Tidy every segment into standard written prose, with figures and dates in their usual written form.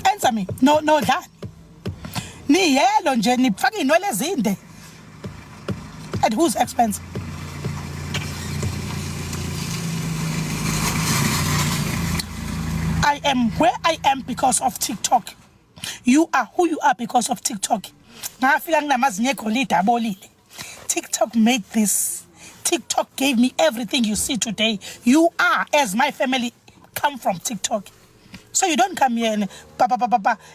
Answer me. No dlani. Ni yellow nje nifaka inwele ezinde. At whose expense? I am where I am because of TikTok. You are who you are because of TikTok. TikTok made this. TikTok gave me everything you see today. You are, as my family, come from TikTok. So you don't come here and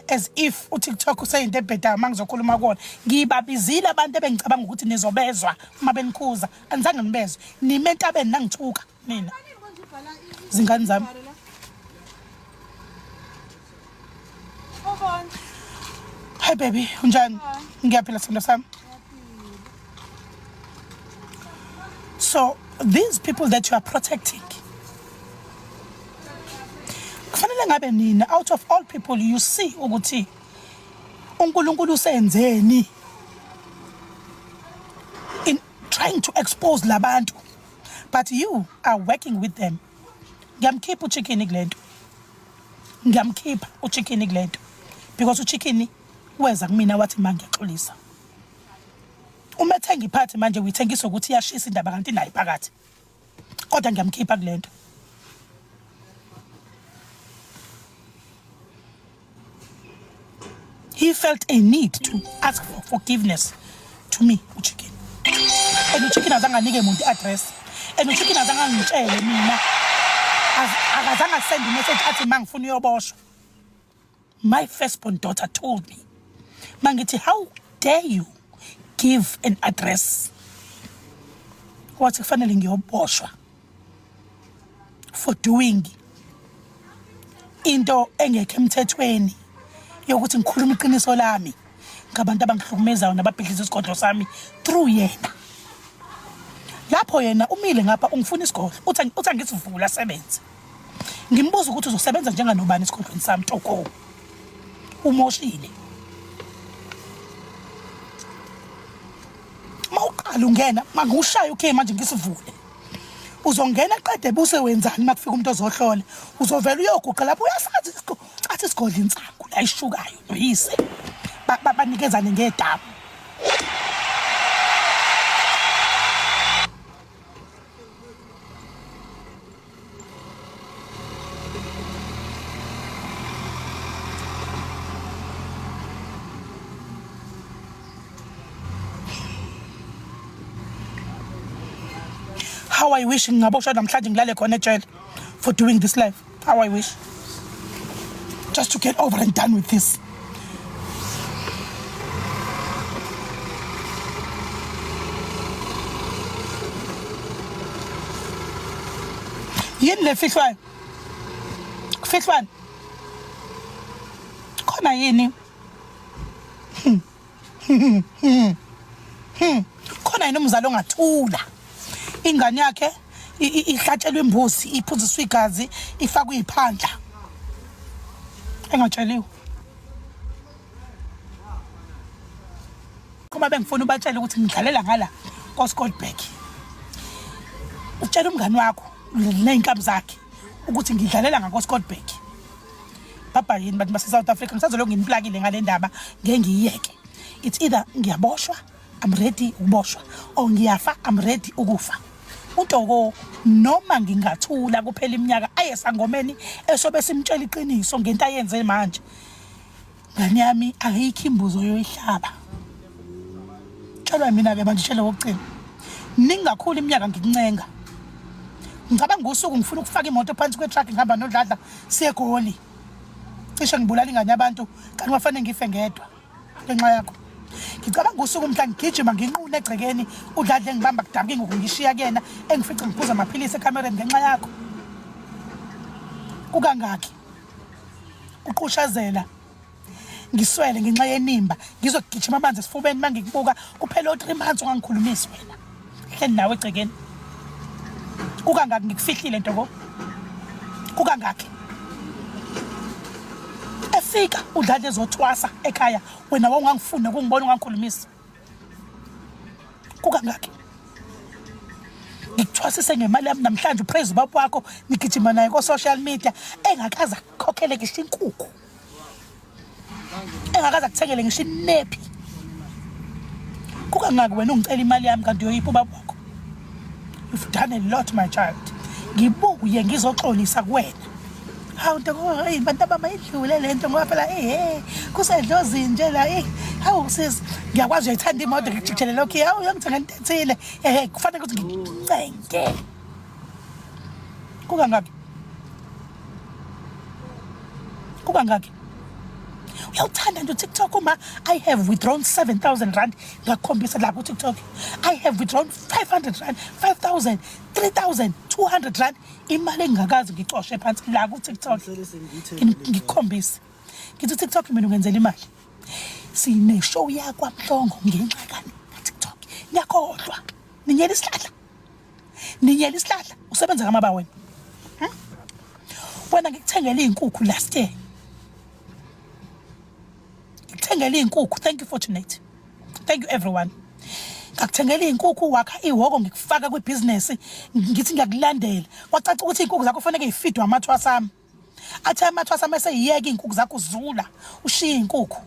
as if TikTok saying the better amongst the Kulumagon. Gibabizila bande bengcabanga ukuthi nizobezwa uma benikhuza. Anzange nibezwe. Nimenta benangithuka mina. Zingane zami. Hi baby, unjani? Ngiyaphila sithando sami. So these people that you are protecting, kufanele ngabe nina out of all people you see ukuthi uNkulunkulu usenzeni in trying to expose labantu, but you are working with them. Ngiyamkhipha uchicken iglento. Ngiyamkhipha uchicken iglento because uchicken weza kumina wathi mangiyaxolisa. Uma ethenga iphathi manje uyithengisa ukuthi iyashisa indaba kanti nayi phakathi. Kodwa ngiyamkhipha kulento. He felt a need to ask for forgiveness to me, uchicken. And uchicken azange anike umuntu address. And uchicken azange angitshele mina. Akazange send a message athi mangifuna uyoboshwa. My firstborn daughter told me, Mangiti, how dare you give an address? What's funneling your boshwa for doing into engekho emthethweni yokuthi ngikhuluma iqiniso lami ngabantu abangihlukumezayo nababhidliza isigodlo sami through yena. Lapho yena umile ngapha ungifuna isigodlo uthi angisivula sebenze. Ngimbuza ukuthi uzosebenza njenganobani isigodlweni sami toko. Umoshile. Mawuqala ungena mangushaya ukhe manje ngisivule. Uzongena qede buse wenzani makufika umuntu ozohlola. Uzovela uyoguqa lapho uyasazi athi isigodla insangu la ishukayo noyise. Banikezane ngedabu. How I wish ngaboshwa namhlanje ngilale khona ejele for doing this life. How I wish. Just to get over and done with this. Yini le fihlwayo? Kufihlwana? Khona yini? Khona yini umzalo ongathula? Ingane yakhe ihlatshelwe imbuzi iphuziswa igazi ifakwe iphandla engatsheliwe. Kuma bengifuna ubatshela ukuthi ngidlalela ngala koScottburg. Utshela umngane wakho nezinkabi zakhe ukuthi ngidlalela ngakoScottburg. Baba yini bathi base South Africa ngisazoloku nginiplakile ngale ndaba ngeke ngiyeke. It's either ngiyaboshwa, I'm ready ukuboshwa, or ngiyafa, I'm ready ukufa. Utoko noma ngingathula kuphela iminyaka ayesangomeni esobe simtshela iqiniso ngento ayenze manje. Ngani yami ayikho imbuzo yoyihlaba. Tshelwa mina ke manje tshela kokugcina. Ningakhulu iminyaka ngikuncenga. Ngicabanga usuku ngifuna ukufaka imoto phansi kwetruck ngihamba nodladla siye eGoli. Cishe ngibulala ingane yabantu kanti wafanele ngife ngedwa ngenxa yakho. Ngicabanga usuku mhla ngigijima nginqune egcekeni udladle ngibamba kudabuke ngokungishiya kuyena engifica ngiphuza amaphilisi ekamereni ngenxa yakho. Kukangaki? Uqushazela. Ngiswele ngenxa yenimba ngizogijima amanzi esifubeni mangikubuka kuphela 3 months ungangikhulumisi wena. Hleli nawe egcekeni. Kukangaki ngikufihlile ntoko? Kukangaki? Efika udlala ezothwasa ekhaya wena wawungangifuna ukungibona ungangikhulumisa. Kukangaki? uthwasise ngemali yami namhlanje upraise ubaba wakho nigijima naye ko social media engakaza akukhokhele ngisho inkukhu engakaza akuthengele ngisho inepi kukangaki wena ungicela imali yami kanti uyoyipha ubaba wakho you've done a lot my child ngibuye ngizoxolisa kuwena hawu nto hey bantu abamayidlule lento ngoba phela kusedlozini nje la hawu sis ngiyakwazi uyayithanda imoto ngikujikijele lokho hawu uyangithenga into ethile kufanele ukuthi ngicenge kukangaki uyawuthanda nje TikTok uma I have withdrawn 7,000 rand ngakhombisa la ku TikTok I have withdrawn 500 rand 5,000 3,000 200 rand imali engakazi ngicoshe phansi la ku TikTok ngikhombisa ngithi TikTok mina ungenzela imali sine show yakwa Mhlongo ngenxa kani TikTok ngiyakhohlwa ninyela isihlahla usebenza kamaba wena wena ngikuthengele izinkukhu last year ngikuthengele izinkukhu thank you Fortunate thank you everyone ngakuthengele izinkukhu wakha ihhoko ngikufaka kwibusiness ngithi ngiyakulandela kwacaca ukuthi izinkukhu zakho kufanele izifidwe amathwasa ami athi amathwasa mase yiyeke izinkukhu zakho zula ushiye izinkukhu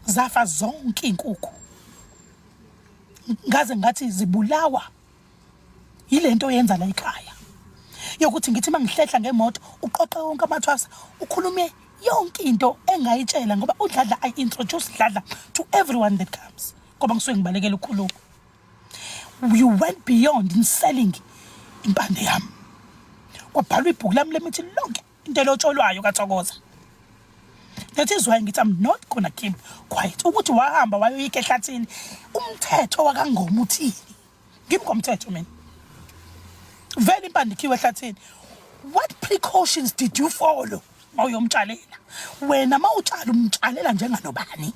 zafa zonke izinkukhu ngaze ngathi zibulawa yilento yenza la ekhaya yokuthi ngithi mangihlehla ngemoto uqoqe wonke amathwasa ukhulume yonke into engayitshela ngoba uDladla I introduce Dladla to everyone that comes ngoba ngisuke ngibalekela ukukhuluma you went beyond in selling impande yami kwabhalwa ibhuku lami lemithi lonke into lotsholwayo kaThokoza that is why ngithi I'm not gonna keep quiet ukuthi wahamba wayoyike ehlathini umthetho wakangoma uthini ngimkomthetho mina vele impande khiwe ehlathini what precautions did you follow mawuyomtshalela wena mawutshala umtshalela njenganobani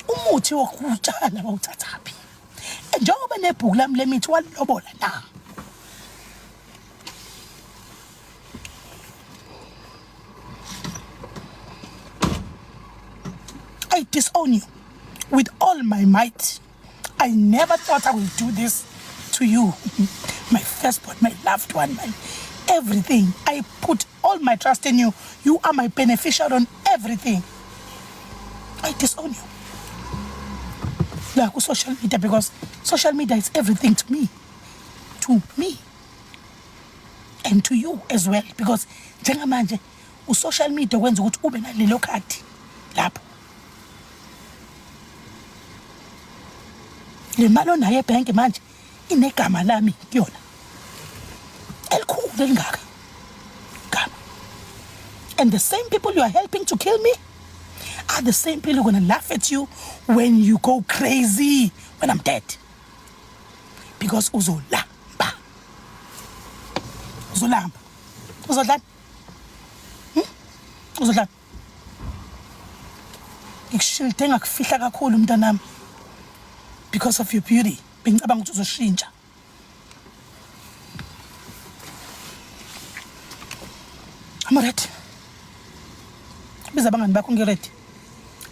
umuthi wokutshala bawuthathaphi njengoba nebhuku lami lemithi walobola na I disown you with all my might. I never thought I would do this to you. My firstborn, my loved one, my everything. I put all my trust in you. You are my beneficiary on everything. I disown you. Like social media, because social media is everything to me. To me. And to you as well. Because njengamanje social media wenza ukuthi ube nalelo khadi lapho. Le mali onayo ebhenki manje inegama lami kuyona elikhulu elingaka gama and the same people you are helping to kill me are the same people who are gonna laugh at you when you go crazy when I'm dead because uzolamba uzodlala ngikushilde ngakufihla kakhulu mntanami because of your beauty bengicabanga ukuthi uzoshintsha I'm ready biza abangani bakho ngiready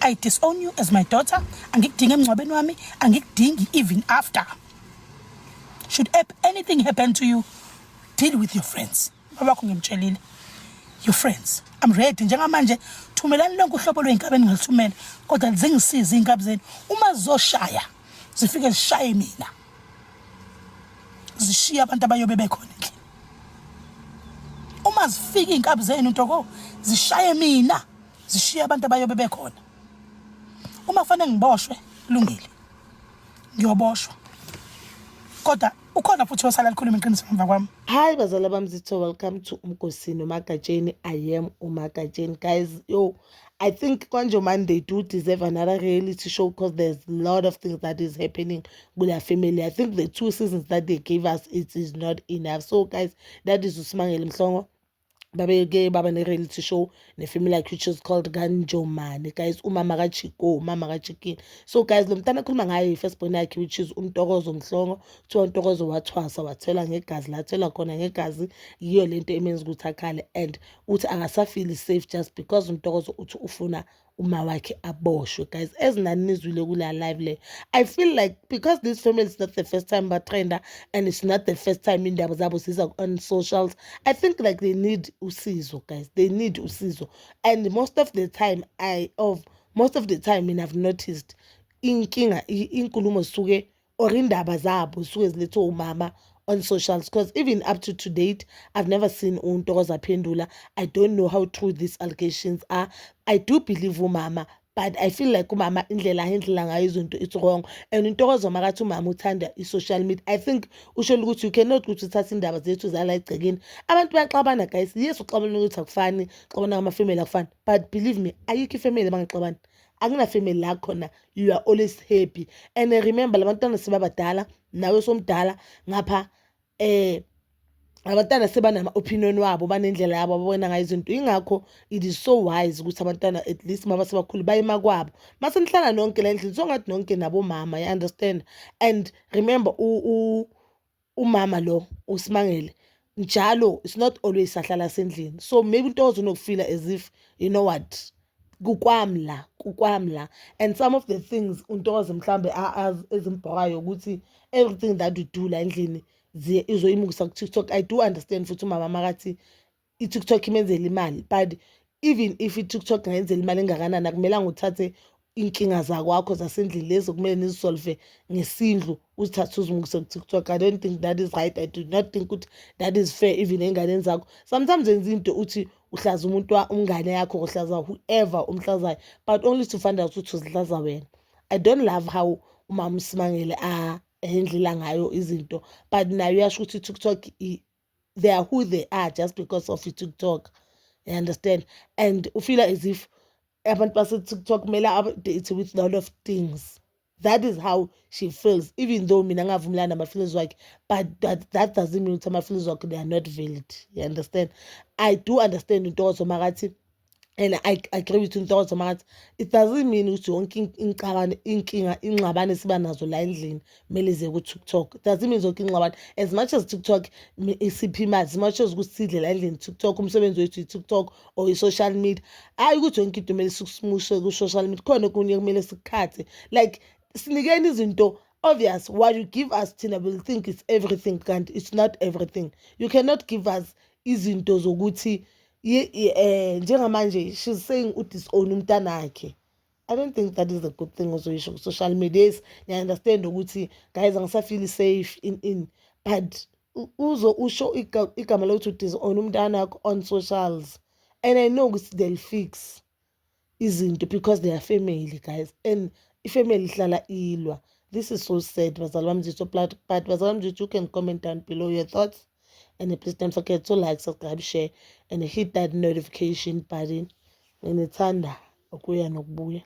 I disown you as my daughter angikudingi emncwabeni wami angikudingi even after should anything happen to you deal with your friends babakho ngimtshelile your friends I'm ready njengamanje thumelani lonke uhlobo lweinkabi eningithumela kodwa lizingisize inkabi zenu uma zizoshaya zifike zishaye mina zishiya abantu abayobe bekhona endlini uma zifika inkabi zenu ntoko zishaye mina zishiya abantu abayobe bekhona uma kufanele ngiboshwe kulungile ngiyoboshwa kodwa ukhona futhi osala likhuluma iqiniso emva kwami. Hi bazala bamzitho, welcome to Umkosini Umagatsheni. I am Umagatsheni. Guys, I think Kwanjo man they do deserve another reality show because there's a lot of things that is happening with their family. I think the 2 seasons that they gave us, it is not enough. So guys, that is Usmangele Mhlongo. Baba ne reality show ne family creatures called Ganjomane. Guys, umama kachikin. So guys, lo mntana khuluma ngaye first born yakhe which is uMtokozo Mhlongo. Kuthiwa uMtokozo wathwasa wathela ngegazi lathela khona ngegazi yiyo lento emenza ukuthi akhale and uthi akasafeel safe just because uMtokozo uthi ufuna uma wakhe aboshwe. Guys, ezinani nizwile kula live le, I feel like because this family is not the first time batrenda and it's not the first time indaba zabo ziza on socials, I think like they need usizo, guys. They need usizo. And most of the time I've noticed inkinga inkulumo zisuke or indaba zabo zisuke zilethwe umama on socials, because even up to date I've never seen uNtokoza Phendula. I don't know how true these allegations are. I do believe umama, but I feel like umama indlela handlela ngayo izinto it's wrong. And uNtokoza makathi umama uthanda i-social media, I think usho ukuthi you cannot ukuthi uthathe indaba zethu zala egcekeni. Abantu bayaxabana guys, yes uxabana ukuthi akufani, xabana ngama-family akufani, but believe me ayikho ifamily bangixabana. Akuna family la khona you are always happy. And remember labantwana sebabadala nawe somdala ngapha abantwana sebanama opinion wabo, banendlela yabo ababona ngayo izinto. Ingakho it is so wise ukuthi abantwana at least mama sebakhulu bayima kwabo, masenihlala nonke la endlini songathi nonke nabo mama, you understand. And remember umama lo uSimangele njalo it's not always sahlala sendlini, so maybe uNtokoza unokufila as if you know what kukwamla. And some of the things uNtokoza mhlambe ezimbhokayo ukuthi everything that we do la endlini izoyimukisa ku-TikTok. I do understand futhi umama makathi i-TikTok imenzela imali, but even if i-TikTok ingenzela imali engakanani akumelanga uthathe inkinga zakwakho zasendlini lezi kumele nizisolve ngesindlu uzithathe uzimukise ku-TikTok. I don't think that is right. I do not think ukuthi that is fair even enganeni zakho. Sometimes yenza into uthi uhlaza umuntu umngane yakho, uhlaza whoever umhlazayo, but only to find out ukuthi uzihlaza wena. I don't love how umama uSimangele handlela ngayo izinto, but nayo uyasho ukuthi TikTok they are who they are just because of TikTok, you understand. And ufeel as if abantu base-TikTok kumele update with a lot of things. That is how she feels, even though mina ngavumelana nama-feelings wakhe, but that doesn't mean ukuthi ama-feelings wakhe they are not valid, you understand. I do understand uNtokoza makathi, and I agree with uNtokoza makathi it doesn't mean ukuthi yonke ingxabano siba nazo la endlini kumele ze ku-TikTok. It doesn't mean zonke ingxabano, as much as TikTok isiphi imali, as much as ukuthi sidle la endlini TikTok, umsebenzi wethu i-TikTok or i-social media, hayi ukuthi yonke into kumele sikusimushe ku-social media. Khona okunye kumele sikukhathe, like sinikeni izinto obvious. What you give us thina will think it's everything, kanti it's not everything. You cannot give us izinto zokuthi njengamanje she's saying udisown umntanakhe. I don't think that is a good thing also yisho ku-social media. Yes, I understand ukuthi guys angisafeel safe in but usho igama lokuthi udisown umntanakho on socials, and I know ukuthi they'll fix izinto because they are family, guys, and ifamily ihlala ilwa. This is so sad, bazali bami zitho, but bazali bami zitho, you can comment down below your thoughts, and please don't forget to like, subscribe, share, and hit that notification button. Ngithanda ukuya nokubuya.